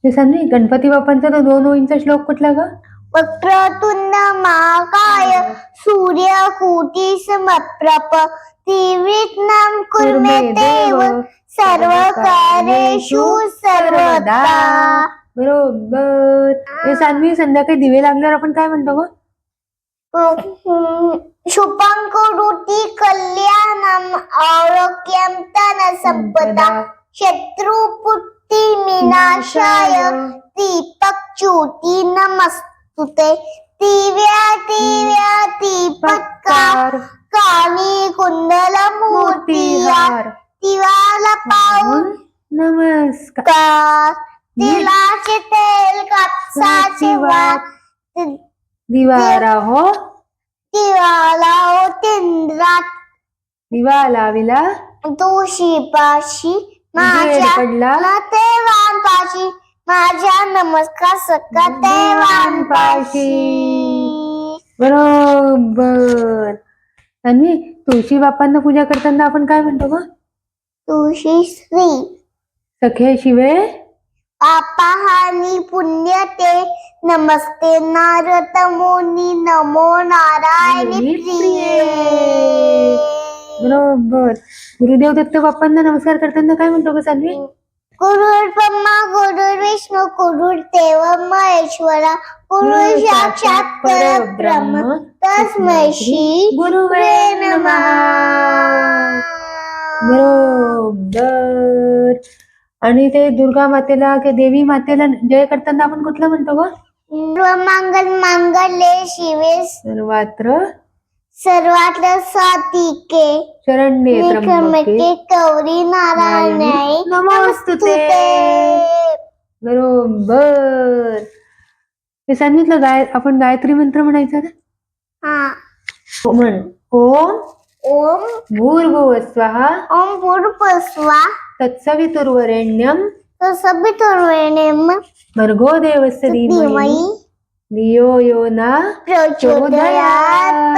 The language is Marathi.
हे सान्वी, गणपती बाप्पांचा तो 2 ओळींचा श्लोक कुठला ग? वक्रतुंड महाकाय सूर्यकोटि समप्रभ त्रिविघ्नं कुरु मे देव सर्वकार्येषु सर्वदा. बरोबर. हे सान्वी, संध्याकाळी दिवे लागल्यावर आपण काय म्हणतो ग? शुभं करोति कल्याणं आरोग्यं धनसम्पदा शत्रुबुद्धि विनाशाय दीपज्योती नमस्तुते. दिव्या दिव्या दीपत्कार काली कुंडल मूर्तिहार दिवाला पाहून नमस्कार. तिळाचे तेल कापसाचे वात दिवारा हो दिवाला हो तिंद्रात दिवा लाविला तुळशीपाशी माझ्या पडला देवांपाशी माझ्या नमस्कार सका देवांपाशी. बरोबर. आणि तुळशी बाप्पांना पूजा करताना आपण काय म्हणतो ग? तुळशी श्री सखे शिवे पाहानी पुण्य ते नमस्ते नारद मुनी नमो नारायणी प्रिये. बरोबर. गुरुदेव दत्त बाप्पांना नमस्कार करताना काय म्हणतो ग सान्वी? गुरुर् ब्रह्मा गुरुर् विष्णू गुरुर्देव महेश्वरा गुरु साक्षात परब्रह्म तस्मै श्री गुरुवे नमः. बरोबर. आणि ते दुर्गा मातेला की देवी मातेला जय करताना आपण कुठलं म्हणतो ग? सर्वमंगल मांगल्ये शिवे सर्वार्थ साधिके शरण्ये त्र्यंबके गौरी नारायणी नमोस्तुते. बरोबर. हे सांगितलं आपण गायत्री मंत्र म्हणायचा ना? हा. म्हण. ओम ओम भूर्भुवः स्वः ओम भूर्भुवः तत्सवितुर्वरेण्यं तत्सवितुर्वरेण्यं भर्गो देवस्य धीमहि धियो यो न प्रचोदयात्.